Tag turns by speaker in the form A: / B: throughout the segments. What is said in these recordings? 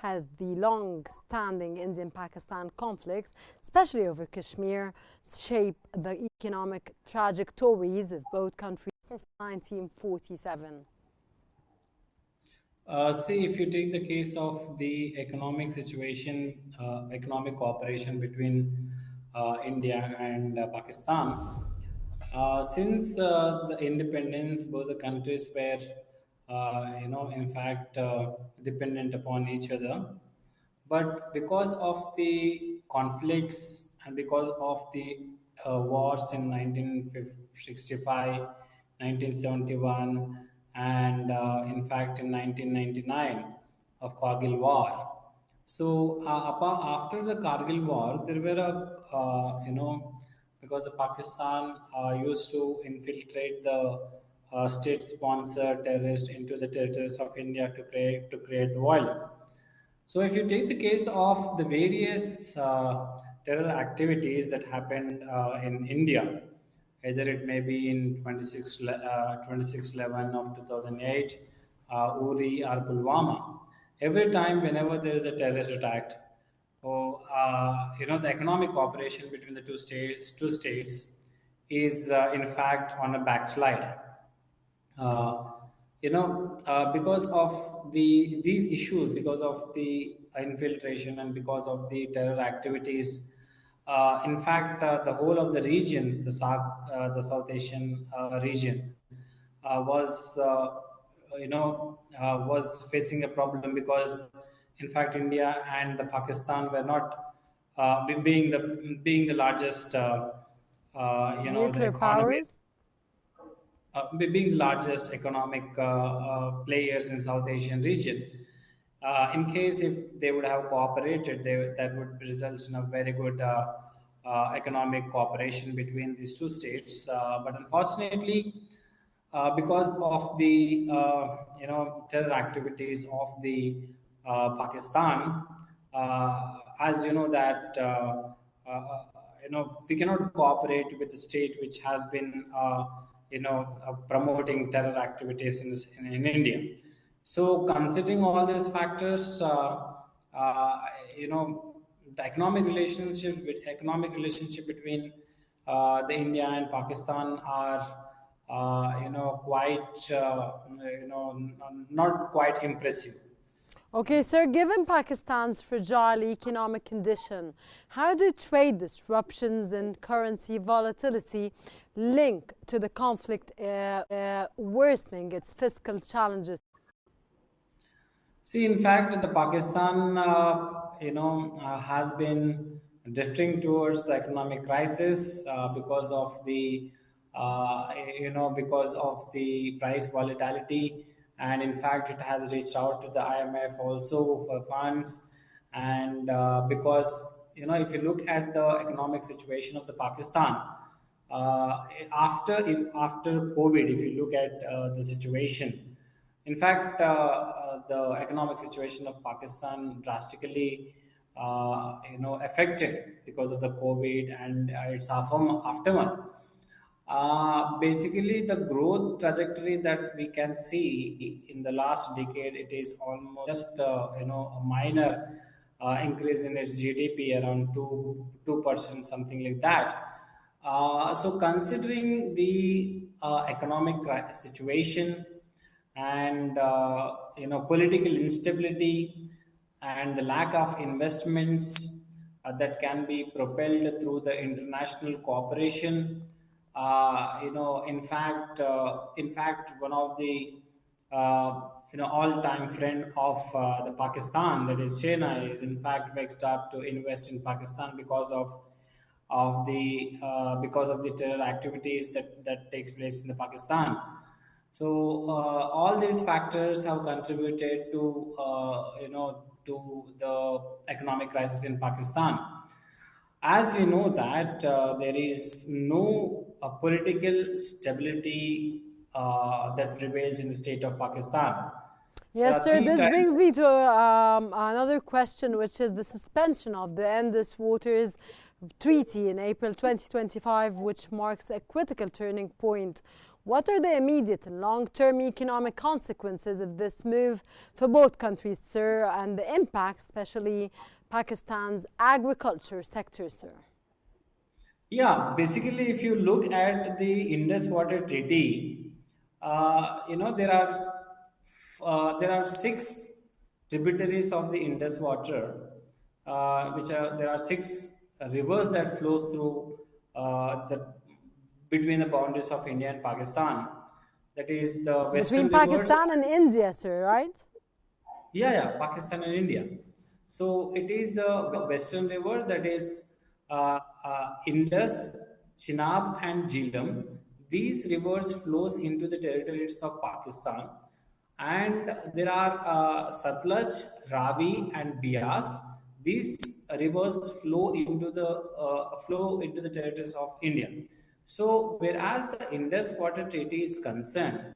A: has the long-standing Indian-Pakistan conflict, especially over Kashmir, shaped the economic trajectories of both countries since 1947?
B: See, if you take the case of the economic situation, economic cooperation between India and Pakistan, since the independence, both the countries were, in fact, dependent upon each other. But because of the conflicts and because of the wars in 1965, 1971, and in fact in 1999 of Kargil War. So after the Kargil War, there were because Pakistan used to infiltrate the state-sponsored terrorists into the territories of India to create the violence. So, if you take the case of the various terror activities that happened in India, either it may be in 26/11 of 2008, Uri or Pulwama, every time whenever there is a terrorist attack, or the economic cooperation between the two states is in fact on a backslide. Uh, because of these issues, because of the infiltration and because of the terror activities, in fact, the whole of the region, the South Asian region, was facing a problem because, in fact, India and the Pakistan were not being the largest, the
A: Nuclear
B: economies
A: powers?
B: being the largest economic players in South Asian region. In case if they would have cooperated, that would result in a very good economic cooperation between these two states. But unfortunately, because of the terror activities of the Pakistan, as you know that we cannot cooperate with the state which has been promoting terror activities in India. So considering all these factors, the economic relationship between the India and Pakistan are quite not quite impressive.
A: Okay, sir, given Pakistan's fragile economic condition, how do trade disruptions and currency volatility link to the conflict worsening its fiscal challenges?
B: See, in fact, the Pakistan, has been drifting towards the economic crisis because of the price volatility, and in fact, it has reached out to the IMF also for funds, and because if you look at the economic situation of the Pakistan, after COVID, if you look at the situation, in fact, the economic situation of Pakistan drastically, affected because of the COVID and its aftermath. Basically, the growth trajectory that we can see in the last decade, it is almost just a minor increase in its GDP around 2%, something like that. So, considering the economic situation and political instability and the lack of investments that can be propelled through the international cooperation. In fact, one of the all-time friend of the Pakistan, that is China, is in fact vexed up to invest in Pakistan because of the terror activities that takes place in the Pakistan. So all these factors have contributed to the economic crisis in Pakistan. As we know that there is no political stability that prevails in the state of Pakistan. There
A: Yes,
B: are
A: sir.
B: three
A: This brings
B: types.
A: me to another question, which is the suspension of the Indus Waters Treaty in April 2025, which marks a critical turning point What are the immediate and long-term economic consequences of this move for both countries, sir, and the impact, especially Pakistan's agriculture sector, sir?
B: Yeah, basically, if you look at the Indus Water Treaty, there are six tributaries of the Indus Water, which are there are six rivers that flows through the between the boundaries of India and Pakistan. That is the
A: Between
B: Western rivers.
A: Pakistan and India, sir, right?
B: Yeah, Pakistan and India. So it is the western rivers, that is Indus, Chenab, and Jhelum. These rivers flows into the territories of Pakistan, and there are Satluj, Ravi, and Bias. These rivers flow into the territories of India. So, whereas the Indus Water Treaty is concerned,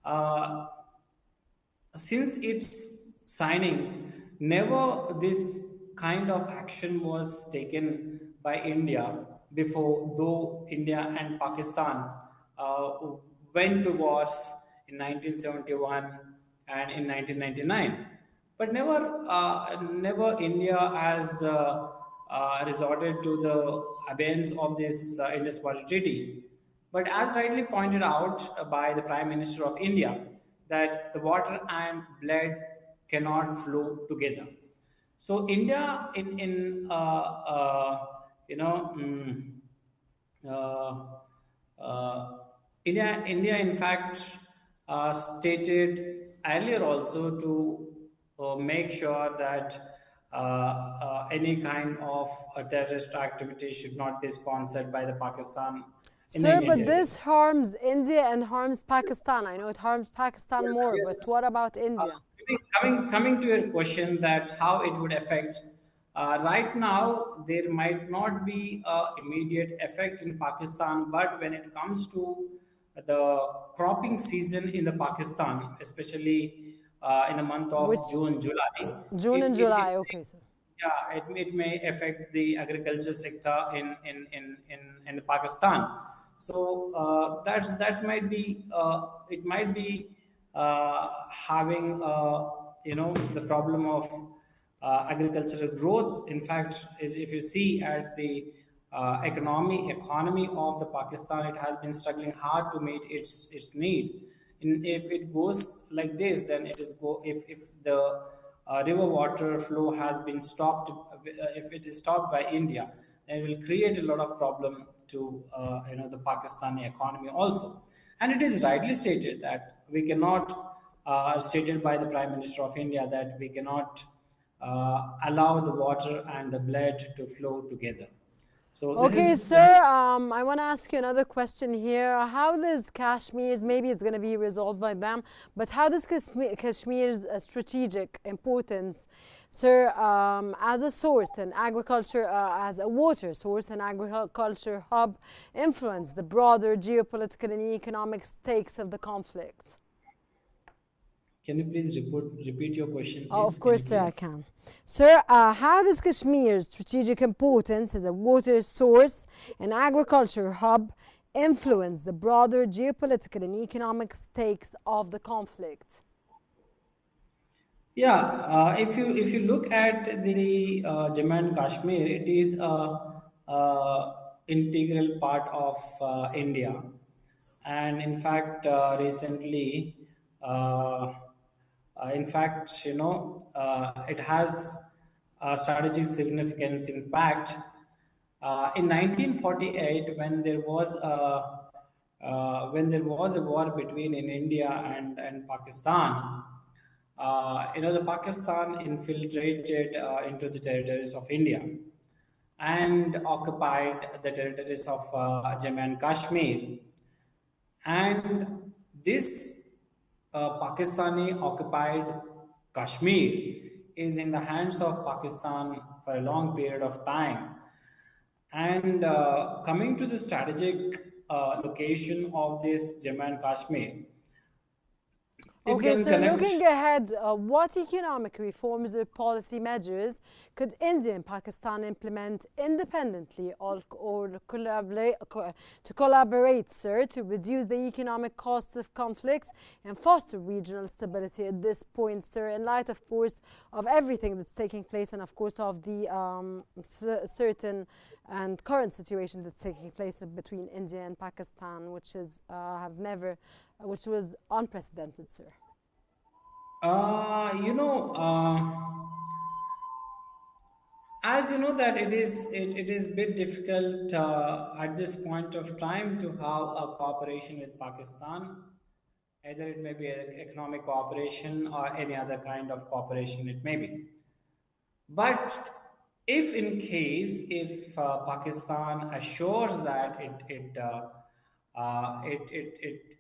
B: uh, since its signing, never this kind of action was taken by India before, though India and Pakistan uh, went to wars in 1971 and in 1999. But never India has resorted to the abeyance of this Indus Water Treaty. But as rightly pointed out by the Prime Minister of India, that the water and blood cannot flow together. So India, you know, mm, uh, India, in fact, stated earlier also to make sure that any kind of terrorist activity should not be sponsored by the Pakistan in the
A: Sir,
B: Indian
A: but this
B: territories.
A: harms India and harms Pakistan. I know it harms Pakistan more, but
B: Just
A: what about India?
B: coming to your question that how it would affect. Right now, there might not be a immediate effect in Pakistan, but when it comes to the cropping season in the Pakistan, especially in the month of
A: Which
B: June, July,
A: June and
B: it
A: July? Okay, sir.
B: yeah, it may affect the agriculture sector in Pakistan. So that might be it might be having the problem of agricultural growth. In fact, is if you see at the economy of the Pakistan, it has been struggling hard to meet its needs. If it goes like this, then it is if the river water flow has been stopped, if it is stopped by India, then it will create a lot of problem to the Pakistani economy also. And it is rightly stated that we cannot, stated by the Prime Minister of India, that we cannot allow the water and the blood to flow together. So
A: Okay,
B: this is
A: sir, I want to ask you another question here. How does Kashmir's, maybe it's going to be resolved by them, but how does Kashmir's strategic importance, sir, as a source and agriculture, as a water source and agriculture hub, influence the broader geopolitical and economic stakes of the conflict?
B: Can you please repeat your question,
A: Oh,
B: please?
A: of
B: Can you
A: course, sir, I
B: please?
A: can. Sir, how does Kashmir's strategic importance as a water source and agriculture hub influence the broader geopolitical and economic stakes of the conflict?
B: Yeah, if you look at the Jammu and Kashmir, it is a integral part of India, and in fact, recently, in fact, it has strategic significance. In fact, in 1948, when there was a war between in India and Pakistan, the Pakistan infiltrated into the territories of India and occupied the territories of Jammu and Kashmir. And this Pakistani occupied Kashmir is in the hands of Pakistan for a long period of time. And coming to the strategic location of this Jammu and Kashmir, It
A: Okay,
B: can
A: so
B: connect.
A: looking ahead, what economic reforms or policy measures could India and Pakistan implement independently or to collaborate, sir, to reduce the economic costs of conflicts and foster regional stability at this point, sir, in light, of course, of everything that's taking place and, of course, of the certain and current situation that's taking place between India and Pakistan, which is which was unprecedented, sir.
B: Uh, you know, uh, as you know that it is a bit difficult at this point of time to have a cooperation with Pakistan. Either it may be an economic cooperation or any other kind of cooperation it may be. But if in case if Pakistan assures that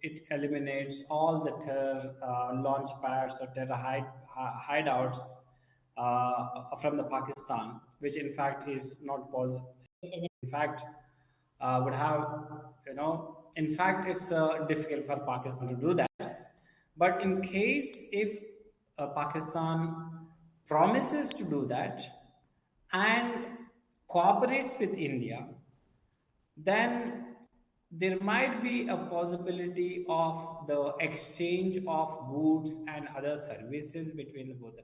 B: it eliminates all the terror launch pads or terror hideouts from the Pakistan, which in fact is not possible. In fact, would have in fact it's difficult for Pakistan to do that. But in case if Pakistan promises to do that and cooperates with India, then there might be a possibility of the exchange of goods and other services between both the